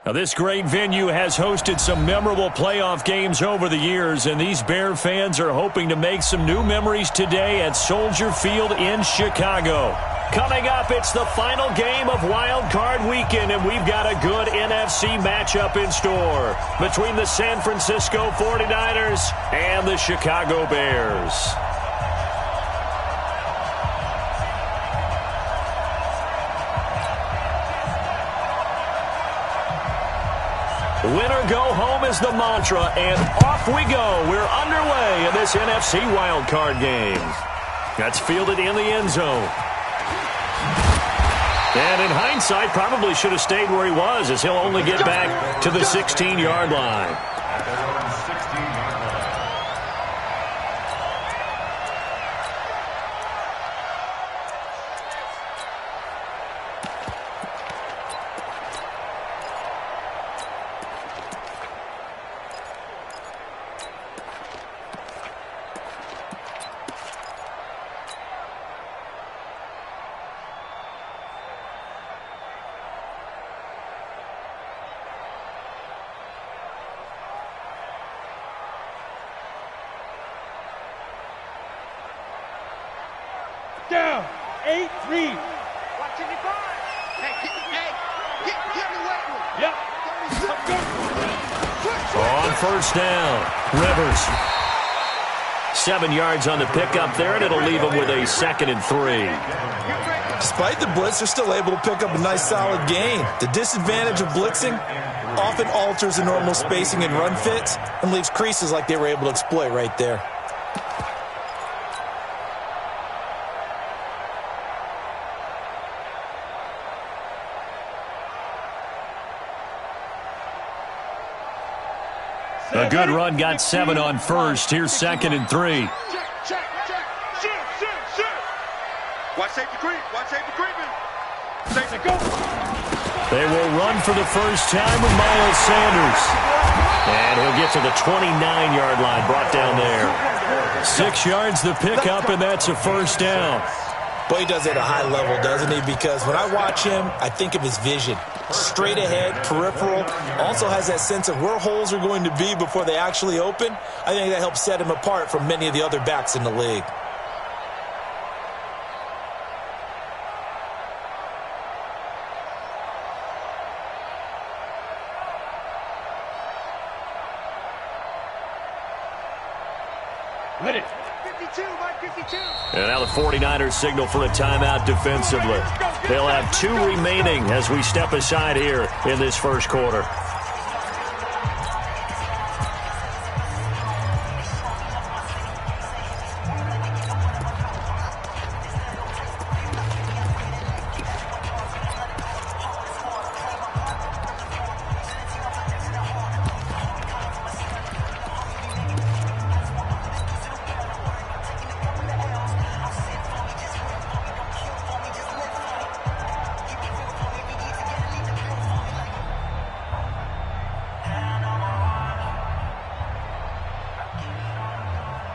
Now, this great venue has hosted some memorable playoff games over the years, and these Bear fans are hoping to make some new memories today at Soldier Field in Chicago. Coming up, it's the final game of Wild Card Weekend, and we've got a good NFC matchup in store between the San Francisco 49ers and the Chicago Bears. Winner go home is the mantra, and off we go. We're underway in this NFC wildcard game. That's fielded in the end zone. And in hindsight, probably should have stayed where he was, as he'll only get back to the 16-yard line. Down, 8-3. Watching the ball. Get away with it. Yep. On first down, Rivers. 7 yards on the pickup there, and it'll leave him with a 2nd and 3. Despite the blitz, they're still able to pick up a nice solid gain. The disadvantage of blitzing often alters the normal spacing and run fits and leaves creases like they were able to exploit right there. A good run, got 7 on first. Here's 2nd and 3. Check. Shoot. Watch safety creep. Watch safety creeping. Safety go. They will run for the first time with Miles Sanders. And he'll get to the 29-yard line, brought down there. 6 yards the pickup, and that's a first down. But he does it at a high level, doesn't he? Because when I watch him, I think of his vision. Straight ahead, peripheral, also has that sense of where holes are going to be before they actually open. I think that helps set him apart from many of the other backs in the league. Let it. 52, Mike 52. And now the 49ers signal for a timeout defensively. They'll have 2 remaining as we step aside here in this first quarter.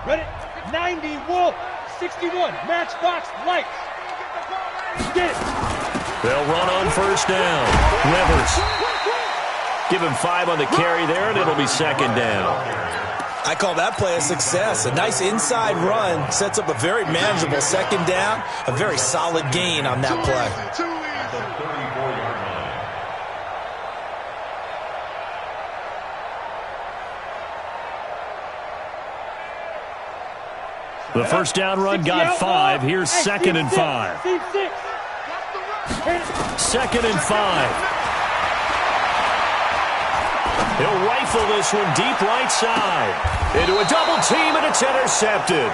Ready? 90 Wolf. 61 Matchbox Lights. Get it. They'll run on first down. Rivers. Give him 5 on the carry there, and it'll be 2nd down. I call that play a success. A nice inside run sets up a very manageable 2nd down. A very solid gain on that play. The first down run got 5. Here's 2nd and 5. 2nd and 5. He'll rifle this one deep right side. Into a double team, and it's intercepted.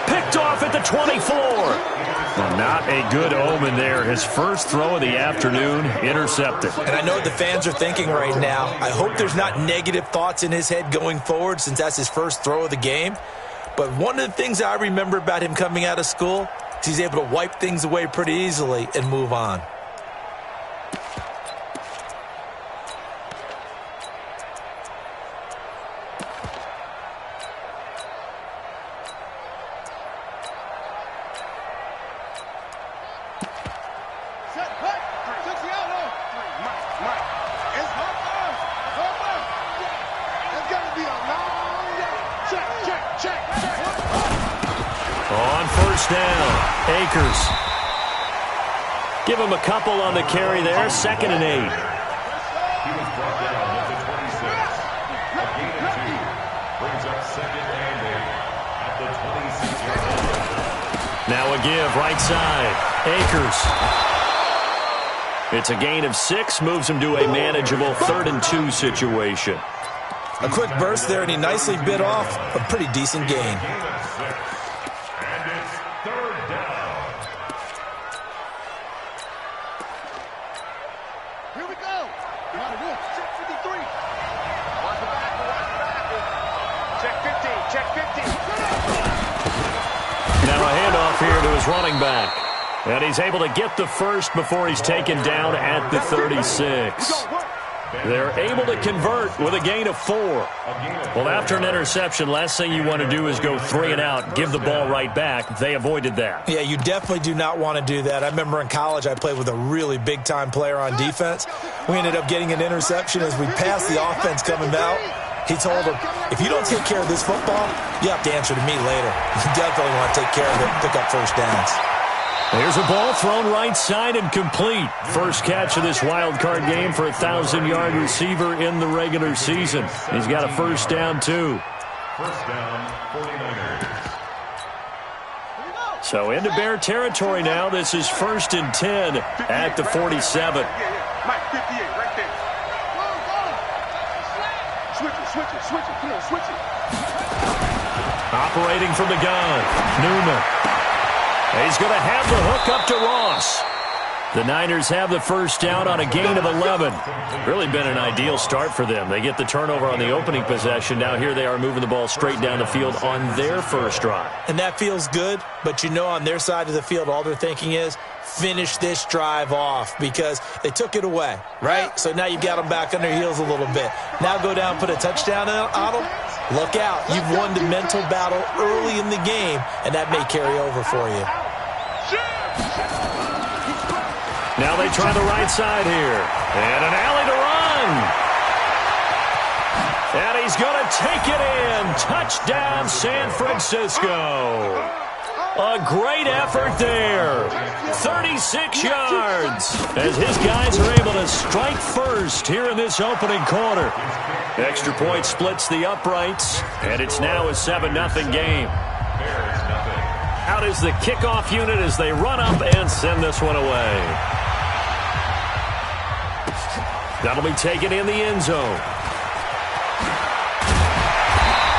Picked off at the 24. Well, not a good omen there. His first throw of the afternoon, intercepted. And I know what the fans are thinking right now. I hope there's not negative thoughts in his head going forward since that's his first throw of the game. But one of the things I remember about him coming out of school is he's able to wipe things away pretty easily and move on. On first down, Akers. Give him a couple on the carry there, 2nd and 8. He was brought down at the 26. A gain of 2. Brings up 2nd and 8 at the 26-yard line. Now a give, right side, Akers. It's a gain of 6, moves him to a manageable 3rd and 2 situation. A quick burst there, and he nicely bit off a pretty decent gain. And it's 3rd down. Here we go. Not a wolf. Check 53. Watch the back. Check 15. Check 15. Now a handoff here to his running back. And he's able to get the first before he's taken down at the 36. They're able to convert with a gain of 4. Well, after an interception, last thing you want to do is go 3 and out, give the ball right back. They avoided that. Yeah, you definitely do not want to do that. I remember in college I played with a really big-time player on defense. We ended up getting an interception as we passed the offense coming out. He told him, if you don't take care of this football, you have to answer to me later. You definitely want to take care of it and pick up first downs. Here's a ball thrown right side and complete. First catch of this wild card game for a 1,000-yard receiver in the regular season. He's got a first down, too. First down, 49ers. So into Bear territory now. This is 1st and 10 at the 47. Mike, 58, right there. Switch it. Come on, switch it. Operating from the gun, Newman. He's going to have the hook up to Ross. The Niners have the first down on a gain of 11. Really been an ideal start for them. They get the turnover on the opening possession. Now here they are moving the ball straight down the field on their first drive. And that feels good, but you know on their side of the field all they're thinking is finish this drive off because they took it away, right? So now you've got them back on their heels a little bit. Now go down, put a touchdown on them. Look out. You've won the mental battle early in the game, and that may carry over for you. Now they try the right side here. And an alley to run. And he's going to take it in. Touchdown, San Francisco. A great effort there. 36 yards as his guys are able to strike first here in this opening quarter. Extra point splits the uprights, and it's now a 7-0 game. Out is the kickoff unit as they run up and send this one away. That'll be taken in the end zone.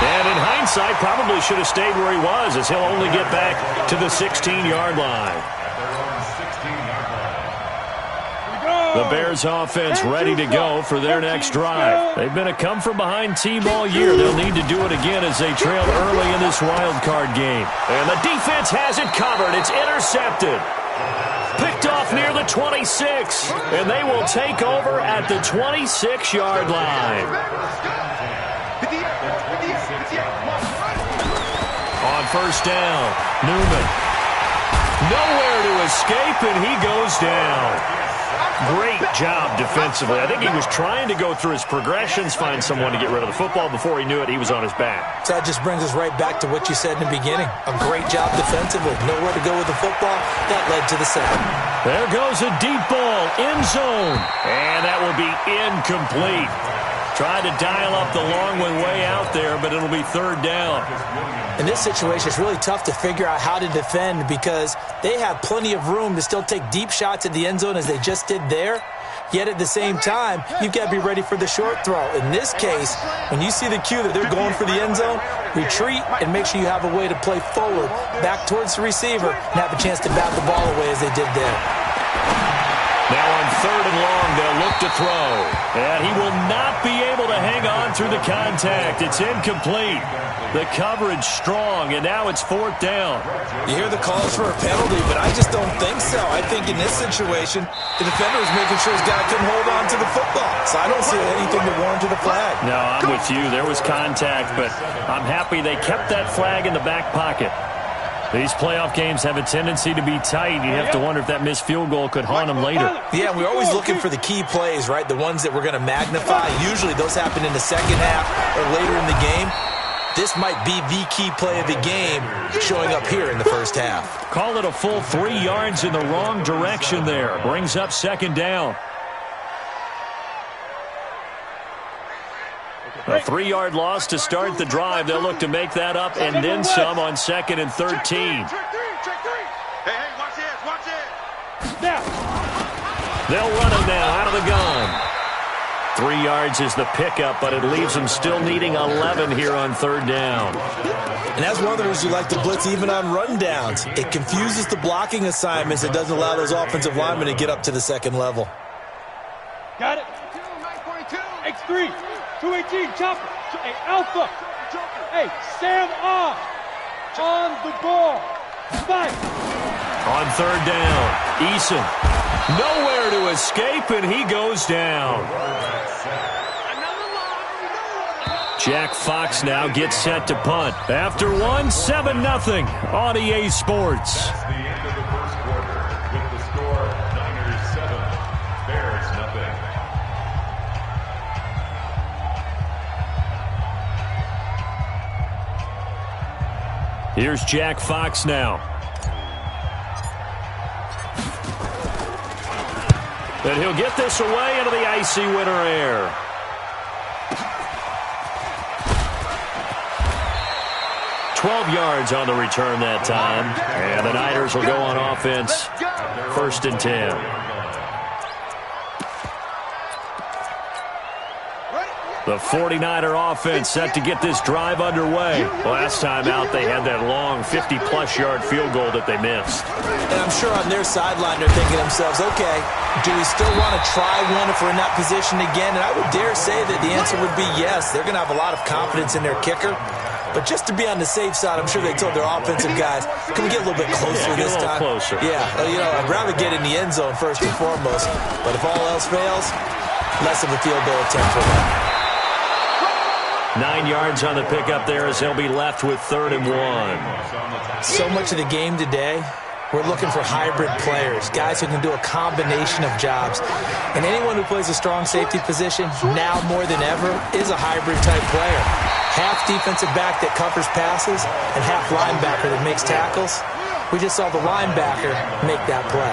And in hindsight, probably should have stayed where he was as he'll only get back to the 16-yard line. The Bears offense ready to go for their next drive. They've been a come-from-behind team all year. They'll need to do it again as they trail early in this wild card game. And the defense has it covered. It's intercepted. Picked off near the 26. And they will take over at the 26-yard line. On first down, Newman. Nowhere to escape, and he goes down. Great job defensively. I think he was trying to go through his progressions, find someone to get rid of the football. Before he knew it, he was on his back. So that just brings us right back to what you said in the beginning. A great job defensively. Nowhere to go with the football. That led to the sack. There goes a deep ball, end zone. And that will be incomplete. Tried to dial up the long one way out there, but it'll be third down. In this situation, it's really tough to figure out how to defend because they have plenty of room to still take deep shots at the end zone as they just did there. Yet at the same time, you've got to be ready for the short throw. In this case, when you see the cue that they're going for the end zone, retreat and make sure you have a way to play forward, back towards the receiver, and have a chance to bat the ball away as they did there. Now on third and long, they'll look to throw. And he will not be able to hang on through the contact. It's incomplete. The coverage strong, and now it's fourth down. You hear the calls for a penalty, but I just don't think so. I think in this situation, the defender is making sure his guy couldn't hold on to the football. So I don't see anything to warrant to the flag. No, I'm with you. There was contact, but I'm happy they kept that flag in the back pocket. These playoff games have a tendency to be tight. You have to wonder if that missed field goal could haunt them later. Yeah, we're always looking for the key plays, right? The ones that we're going to magnify. Usually those happen in the second half or later in the game. this might be the key play of the game showing up here in the first half. Call it a full 3 yards in the wrong direction there. Brings up second down. A 3-yard loss to start the drive. They'll look to make that up and then some on 2nd and 13. Check three. Hey, watch this, watch this. Now. They'll run it now out of the gun. 3 yards is the pickup, but it leaves them still needing 11 here on 3rd down. And as one of those who like to blitz even on run downs, it confuses the blocking assignments. It doesn't allow those offensive linemen to get up to the second level. Got it. 942. X3. 218. Chopper. Hey, Alpha. Hey, Sam on. On the ball. 5. On 3rd down, Eason. Nowhere to escape, and he goes down. Jack Fox now gets set to punt. After one, 7-0 on EA Sports. That's the end of the first quarter with the score Niners 7, Bears nothing. Here's Jack Fox now. And he'll get this away into the icy winter air. $12 yards on the return that time. And the Niners will go on offense. 1st and 10. The 49er offense set to get this drive underway. Last time out, they had that long 50-plus yard field goal that they missed. And I'm sure on their sideline they're thinking to themselves, okay, do we still want to try one if we're in that position again? And I would dare say that the answer would be yes. They're going to have a lot of confidence in their kicker. But just to be on the safe side, I'm sure they told their offensive guys, can we get a little bit closer this time? Closer. Yeah, you know, I'd rather get in the end zone first and foremost. But if all else fails, less of a field goal attempt for them. 9 yards on the pickup there as they'll be left with 3rd and 1. So much of the game today, we're looking for hybrid players, guys who can do a combination of jobs. And anyone who plays a strong safety position, now more than ever, is a hybrid-type player. Half defensive back that covers passes and half linebacker that makes tackles. We just saw the linebacker make that play.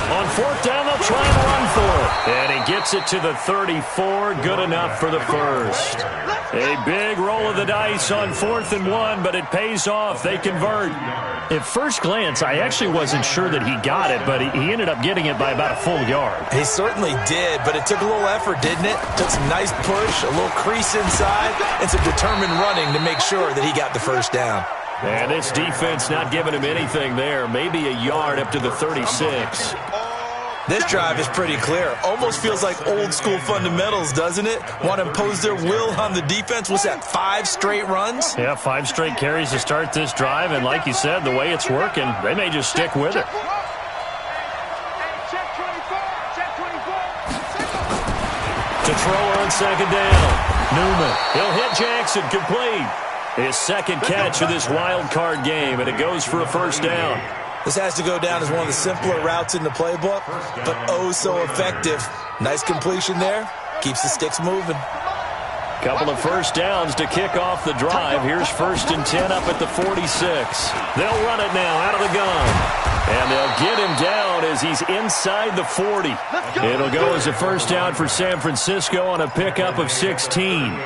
On 4th down, they'll try and run for it. And he gets it to the 34. Good enough for the first. A big roll of the dice on 4th and 1, but it pays off. They convert. At first glance, I actually wasn't sure that he got it, but he ended up getting it by about a full yard. He certainly did, but it took a little effort, didn't it? Took some nice push, a little crease inside, and some determined running to make sure that he got the first down. And this defense not giving him anything there. Maybe a yard up to the 36. This drive is pretty clear. Almost feels like old school fundamentals, doesn't it? Want to impose their will on the defense. What's that, 5 straight runs? Yeah, 5 straight carries to start this drive. And like you said, the way it's working, they may just stick with it. To throw on 2nd down. Newman. He'll hit Jackson complete. His 2nd catch of this wild card game, and it goes for a 1st down. This has to go down as one of the simpler routes in the playbook, but oh so effective. Nice completion there. Keeps the sticks moving. Couple of 1st downs to kick off the drive. Here's 1st and 10 up at the 46. They'll run it now out of the gun. And they'll get him down as he's inside the 40. It'll go as a 1st down for San Francisco on a pickup of 16.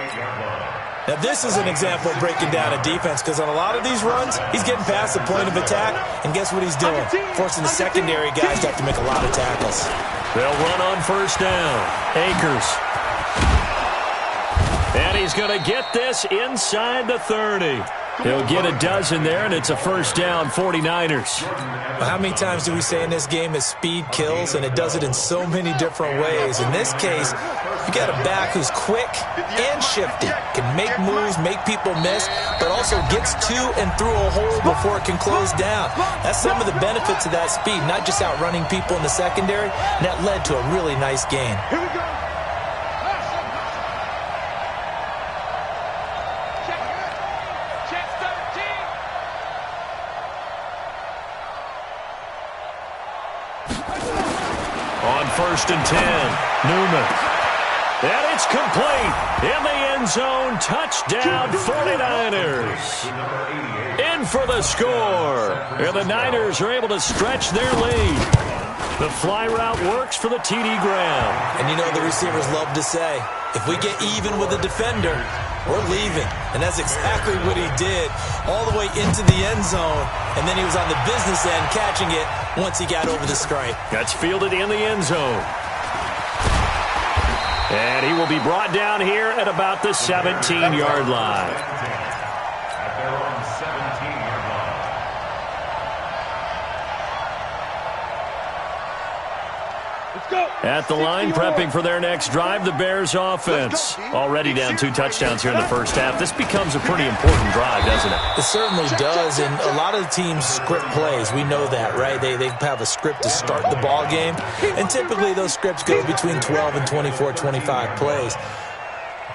Now, this is an example of breaking down a defense because on a lot of these runs, he's getting past the point of attack, and guess what he's doing? Forcing the secondary guys to have to make a lot of tackles. They'll run on 1st down. Akers. And he's going to get this inside the 30. He'll get a dozen there, and it's a 1st down, 49ers. Well, how many times do we say in this game that speed kills, and it does it in so many different ways? In this case, you got a back who's quick and shifty, can make moves, make people miss, but also gets to and through a hole before it can close down. That's some of the benefits of that speed, not just outrunning people in the secondary, and that led to a really nice gain. Here we go. On 1st and 10, Newman. And it's complete. In the end zone, touchdown 49ers. In for the score. And the Niners are able to stretch their lead. The fly route works for the TD Graham. And you know the receivers love to say, if we get even with the defender, we're leaving. And that's exactly what he did all the way into the end zone. And then he was on the business end catching it once he got over the stripe. That's fielded in the end zone. And he will be brought down here at about the 17-yard line. At their own 17-yard line. Let's go. At the line, prepping for their next drive, the Bears offense. Already down 2 touchdowns here in the first half. This becomes a pretty important drive, doesn't it? It certainly does, and a lot of the teams script plays. We know that, right? They have a script to start the ball game, and typically those scripts go between 12 and 24, 25 plays.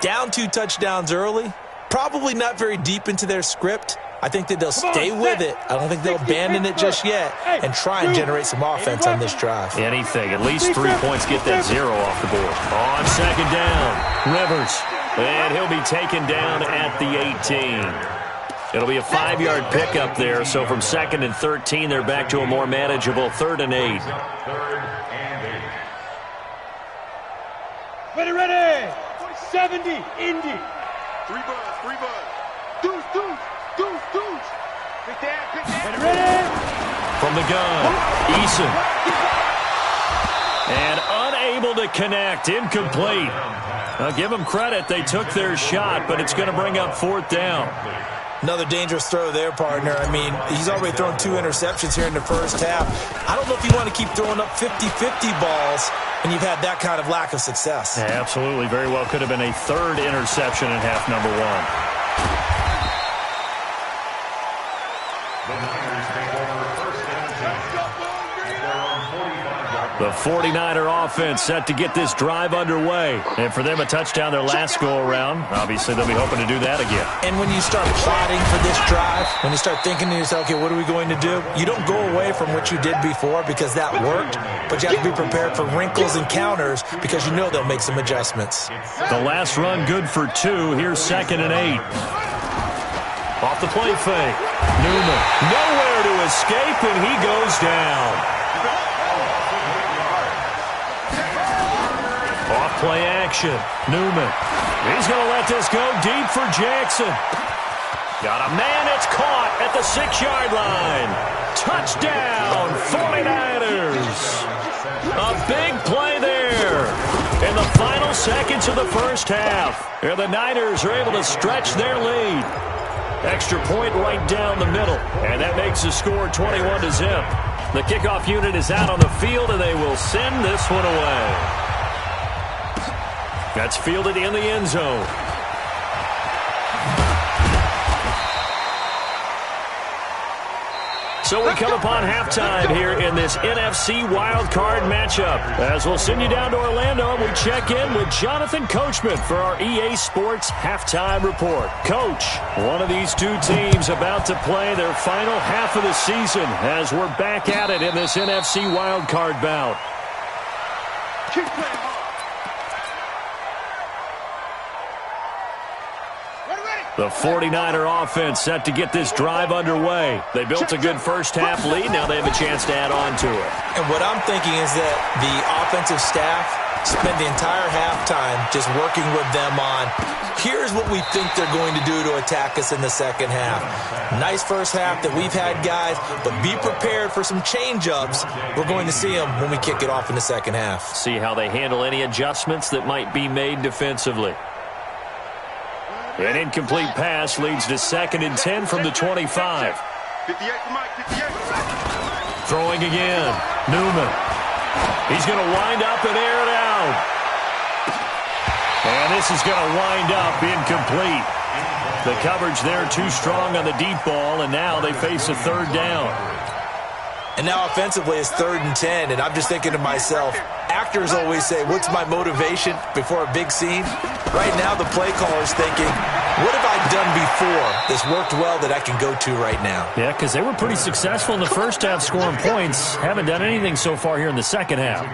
Down 2 touchdowns early, probably not very deep into their script. I think that they'll stay with it. I don't think they'll abandon it just yet and try and generate some offense on this drive. Anything. At least 3 points, get that 0 off the board. On second down, Rivers. And he'll be taken down at the 18. It'll be a 5-yard pickup there. So from 2nd and 13, they're back to a more manageable 3rd and 8. 3rd and 8. Ready. 70, Indy. 3 buzz. Deuce. Pick that. Ready. From the gun, Eason. And unable to connect, incomplete. Now give them credit, they took their shot, but it's going to bring up 4th down. Another dangerous throw there, partner. I mean, he's already thrown 2 interceptions here in the first half. I don't know if you want to keep throwing up 50-50 balls when you've had that kind of lack of success. Yeah, absolutely. Very well could have been a 3rd interception in half number 1. The Niners take over 1st and 10. At their own 45-yard line. The 49er offense set to get this drive underway. And for them, a touchdown their last go-around. Obviously, they'll be hoping to do that again. And when you start plotting for this drive, when you start thinking to yourself, okay, what are we going to do? You don't go away from what you did before because that worked, but you have to be prepared for wrinkles and counters because you know they'll make some adjustments. The last run good for 2. Here's 2nd and 8. Off the play fake. Newman nowhere to escape, and he goes down. Off play action. Newman. He's going to let this go deep for Jackson. Got a man. It's caught at the 6-yard line. Touchdown, 49ers. A big play there. In the final seconds of the first half, and the Niners are able to stretch their lead. Extra point right down the middle, and that makes the score 21-0. The kickoff unit is out on the field, and they will send this one away. That's fielded in the end zone. So we come upon halftime here in this NFC wildcard matchup. As we'll send you down to Orlando, and we check in with Jonathan Coachman for our EA Sports Halftime Report. Coach, one of these 2 teams about to play their final half of the season as we're back at it in this NFC wildcard bout. Keep playing hard. The 49er offense set to get this drive underway. They built a good first half lead. Now they have a chance to add on to it. And what I'm thinking is that the offensive staff spent the entire halftime just working with them on, here's what we think they're going to do to attack us in the second half. Nice first half that we've had, guys, but be prepared for some change-ups. We're going to see them when we kick it off in the second half. See how they handle any adjustments that might be made defensively. An incomplete pass leads to 2nd and 10 from the 25. 58 for Mike, 58. Throwing again. Newman. He's going to wind up and air it out. And this is going to wind up incomplete. The coverage there too strong on the deep ball, and now they face a 3rd down. And now offensively it's 3rd and 10, and I'm just thinking to myself, actors always say, what's my motivation before a big scene? Right now the play caller's thinking, what have I done before that's worked well that I can go to right now? Yeah, because they were pretty successful in the first half scoring points. Haven't done anything so far here in the second half.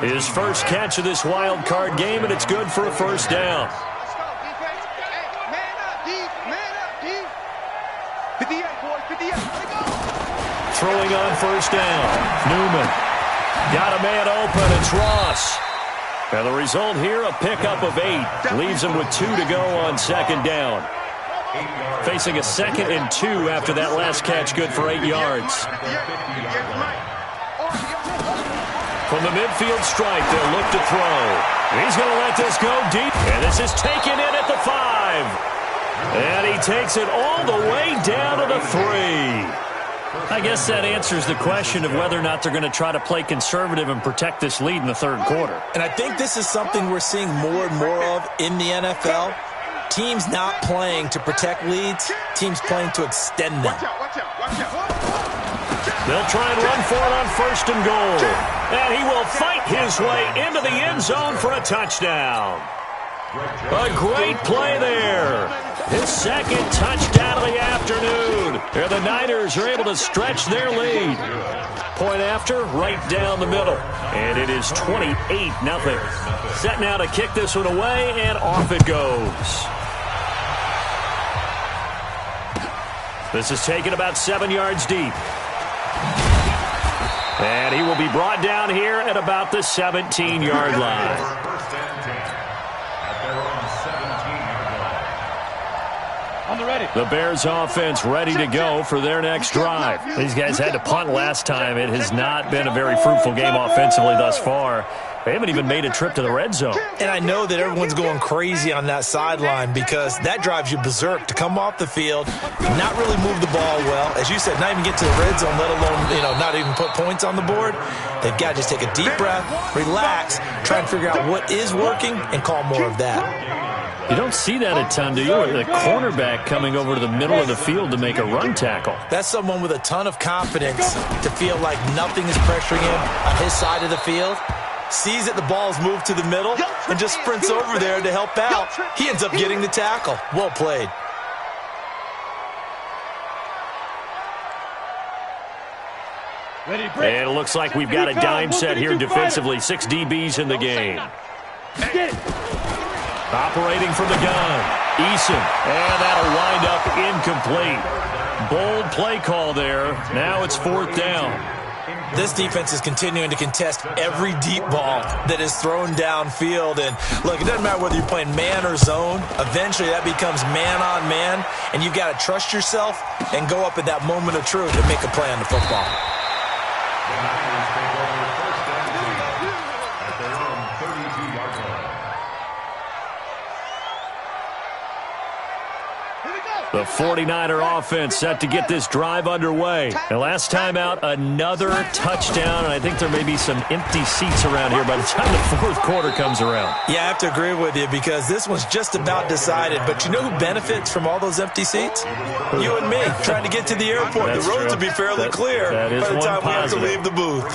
His first catch of this wild card game, and it's good for a first down. Throwing on first down. Newman. Got a man open. It's Ross. And the result here, a pickup of 8. Leaves him with 2 to go on second down. Facing a 2nd and 2 after that last catch, good for 8 yards. From the midfield stripe, they'll look to throw. He's going to let this go deep. And this is taken in at the 5. And he takes it all the way down to the 3. I guess that answers the question of whether or not they're going to try to play conservative and protect this lead in the third quarter. And I think this is something we're seeing more and more of in the NFL. Teams not playing to protect leads, teams playing to extend them. They'll try and run for it on first and goal. And he will fight his way into the end zone for a touchdown. A great play there. His 2nd touchdown of the afternoon. And the Niners are able to stretch their lead. Point after, right down the middle. And it is 28-0. Set now to kick this one away, and off it goes. This is taken about 7 yards deep. And he will be brought down here at about the 17-yard line. The Bears offense ready to go for their next drive. These guys had to punt last time. It has not been a very fruitful game offensively thus far. They haven't even made a trip to the red zone. And I know that everyone's going crazy on that sideline because that drives you berserk to come off the field, not really move the ball well. As you said, not even get to the red zone, let alone, not even put points on the board. They've got to just take a deep breath, relax, try and figure out what is working and call more of that. You don't see that a ton, do you? The cornerback coming over to the middle of the field to make a run tackle. That's someone with a ton of confidence to feel like nothing is pressuring him on his side of the field. Sees that the ball is moved to the middle and just sprints over there to help out. He ends up getting the tackle. Well played. And it looks like we've got a dime set here defensively. 6 DBs in the game. Operating from the gun, Eason, and that'll wind up incomplete. Bold play call there. Now it's 4th down. This defense is continuing to contest every deep ball that is thrown downfield. And look, it doesn't matter whether you're playing man or zone. Eventually that becomes man on man, and you've got to trust yourself and go up at that moment of truth and make a play on the football. The 49er offense set to get this drive underway. And last time out, another touchdown. And I think there may be some empty seats around here by the time the 4th quarter comes around. Yeah, I have to agree with you because this one's just about decided. But you know who benefits from all those empty seats? You and me, trying to get to the airport. That's the roads true. will be fairly clear by the time we have to leave the booth.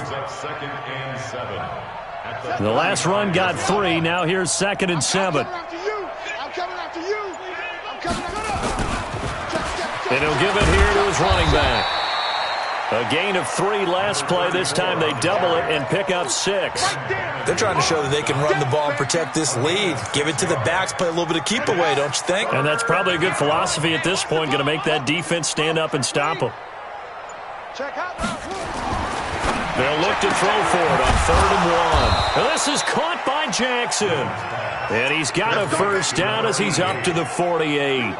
The last run got 3. Now here's 2nd and 7. And he'll give it here to his running back. A gain of 3 last play. This time they double it and pick up 6. They're trying to show that they can run the ball and protect this lead. Give it to the backs, play a little bit of keep away, don't you think? And that's probably a good philosophy at this point, going to make that defense stand up and stop them. They'll look to throw for it on 3rd and 1. And this is caught by Jackson. And he's got a first down as he's up to the 48.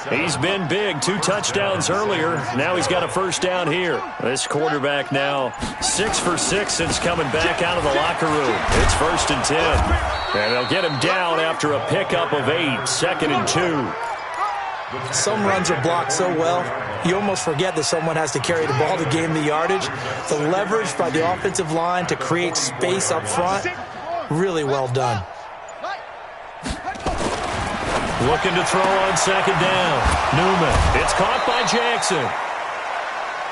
He's been big. 2 touchdowns earlier. Now he's got a first down here. This quarterback now 6 for 6 since coming back out of the locker room. It's 1st and 10. And they'll get him down after a pickup of 8. 2nd and 2. Some runs are blocked so well, you almost forget that someone has to carry the ball to gain the yardage. The leverage by the offensive line to create space up front, really well done. Looking to throw on 2nd down. Newman. It's caught by Jackson.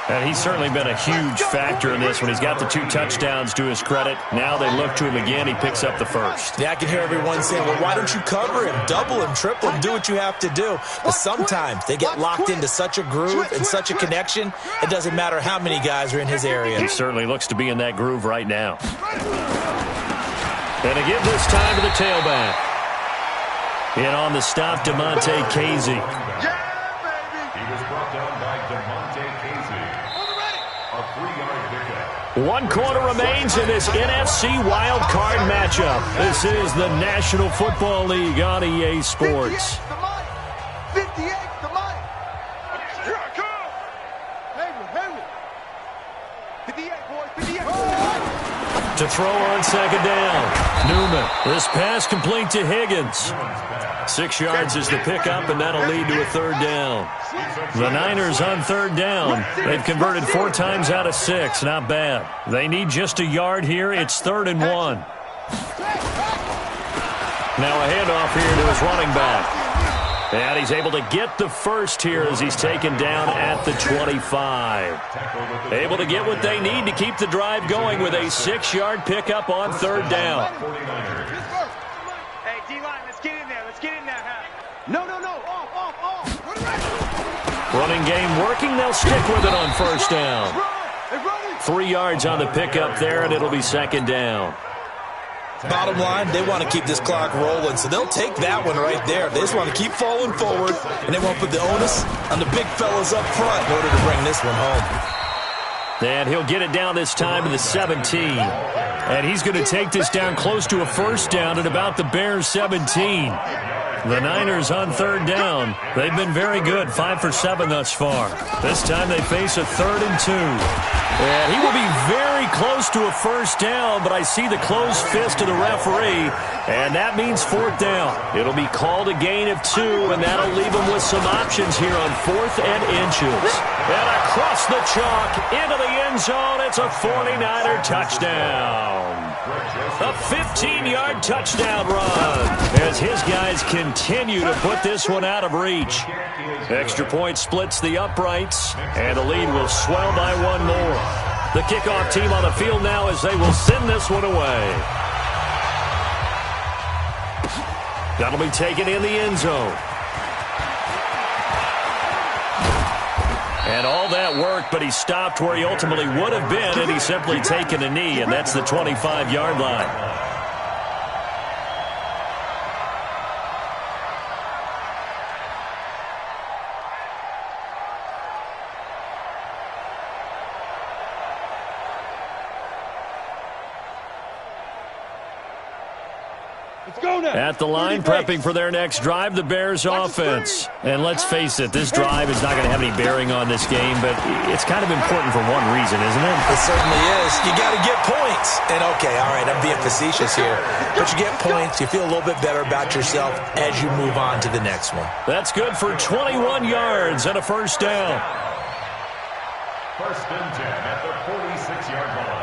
And he's certainly been a huge factor in this when he's got the 2 touchdowns to his credit. Now they look to him again. He picks up the first. Yeah, I can hear everyone saying, well, why don't you cover him, double him, triple him, do what you have to do. But sometimes they get locked into such a groove and such a connection, it doesn't matter how many guys are in his area. He certainly looks to be in that groove right now. And to give this time to the tailback. In on the stop, DeMonte Casey. He was brought down by DeMonte Casey. A 3-yard pickup. 1 quarter remains in this NFC Wild Card matchup. This is the National Football League on EA Sports. 58, the mic. Here I come. Henry. 58, boys, 58. To throw on second down. Newman. This pass complete to Higgins. 6 yards is the pickup, and that'll lead to a 3rd down. The Niners on 3rd down. They've converted 4 times out of 6. Not bad. They need just a yard here. It's 3rd and 1. Now a handoff here to his running back. And he's able to get the first here as he's taken down at the 25. Able to get what they need to keep the drive going with a 6-yard pickup on 3rd down. Hey, D-line, let's get in there. Let's get in there, huh? No. Off. Running game working. They'll stick with it on 1st down. 3 yards on the pickup there, and it'll be 2nd down. Bottom line, they want to keep this clock rolling, so they'll take that one right there. They just want to keep falling forward, and they won't put the onus on the big fellas up front in order to bring this one home. And he'll get it down this time to the 17. And he's going to take this down close to a 1st down at about the Bears' 17. The Niners on 3rd down. They've been very good, 5 for 7 thus far. This time they face a 3rd and 2. And he will be very close to a 1st down, but I see the closed fist of the referee, and that means 4th down. It'll be called a gain of 2, and that'll leave him with some options here on 4th and inches. And across the chalk, into the end zone, it's a 49er touchdown. A 15-yard touchdown run as his guys continue to put this one out of reach. Extra point splits the uprights, and the lead will swell by 1 more. The kickoff team on the field now as they will send this one away. That'll be taken in the end zone. And all that work, but he stopped where he ultimately would have been, and he's simply taken a knee, and that's the 25-yard line. At the line, prepping for their next drive, the Bears offense. And let's face it, this drive is not going to have any bearing on this game, but it's kind of important for one reason, isn't it? It certainly is. You got to get points. And okay, all right, I'm being facetious here. But you get points, you feel a little bit better about yourself as you move on to the next one. That's good for 21 yards and a 1st down. 1st and 10 at the 46-yard line.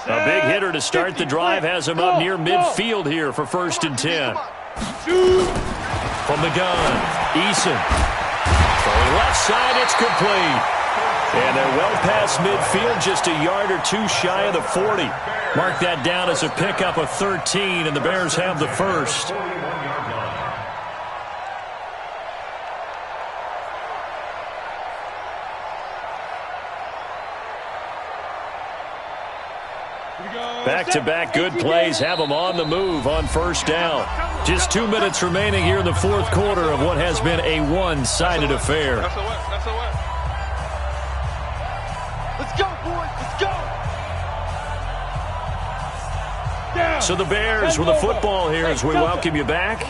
A big hitter to start the drive has him up near midfield here for 1st and 10. From the gun, Eason. Throwing left side, it's complete. And they're well past midfield, just a yard or 2 shy of the 40. Mark that down as a pickup of 13, and the Bears have the first. Back-to-back good plays have them on the move on 1st down. Just 2 minutes remaining here in the 4th quarter of what has been a one-sided affair. That's a what? Let's go, boys. Let's go. So the Bears with the football here as we welcome you back.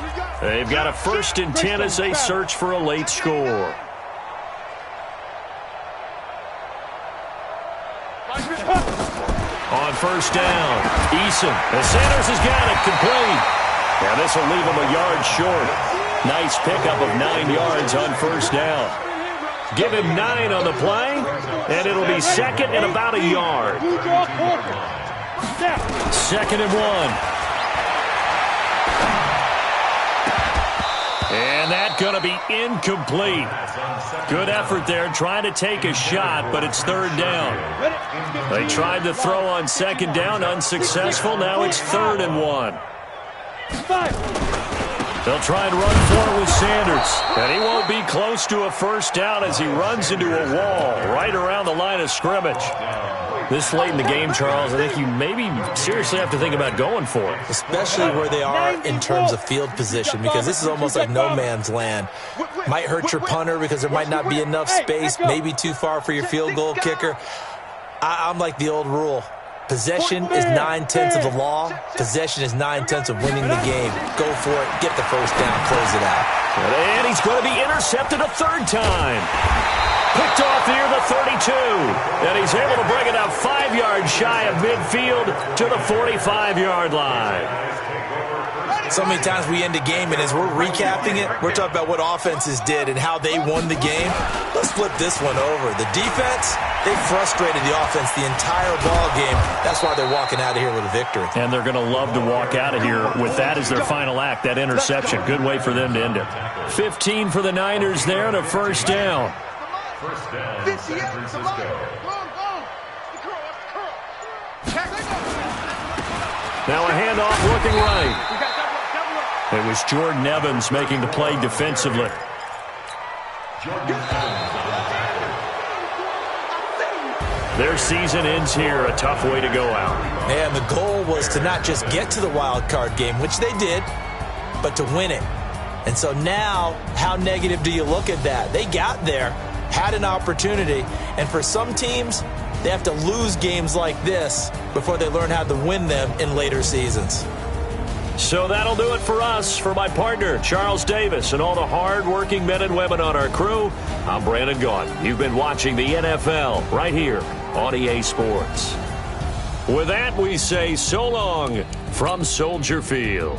They've got a 1st and 10 as they search for a late score. On 1st down, Eason. And Sanders has got it complete. And this will leave him a yard short. Nice pickup of 9 yards on 1st down. Give him 9 on the play, and it'll be 2nd and about a yard. 2nd and 1. And that's going to be incomplete. Good effort there trying to take a shot, but it's third down. They tried to throw on second down, unsuccessful. Now it's 3rd and 1. They'll try and run for it with Sanders. And he won't be close to a first down as he runs into a wall right around the line of scrimmage. This late in the game, Charles, I think you maybe seriously have to think about going for it. Especially where they are in terms of field position, because this is almost like no man's land. Might hurt your punter because there might not be enough space, maybe too far for your field goal kicker. I'm like the old rule. Possession is 9/10 of the law. Possession is 9/10 of winning the game. Go for it. Get the first down. Close it out. And he's going to be intercepted a 3rd time. Picked off near the 32. And he's able to bring it up 5 yards shy of midfield to the 45-yard line. So many times we end a game, and as we're recapping it, we're talking about what offenses did and how they won the game. Let's flip this one over. The defense, they frustrated the offense the entire ball game. That's why they're walking out of here with a victory. And they're going to love to walk out of here with that as their final act, that interception. Good way for them to end it. 15 for the Niners there and a first down. First down, San Francisco. Now a handoff looking right. It was Jordan Evans making the play defensively. Their season ends here. A tough way to go out. And the goal was to not just get to the wild card game, which they did, but to win it. And so now, how negative do you look at that? They got there, had an opportunity, and for some teams, they have to lose games like this before they learn how to win them in later seasons. So that'll do it for us. For my partner, Charles Davis, and all the hard-working men and women on our crew, I'm Brandon Gaudin. You've been watching the NFL right here on EA Sports. With that, we say so long from Soldier Field.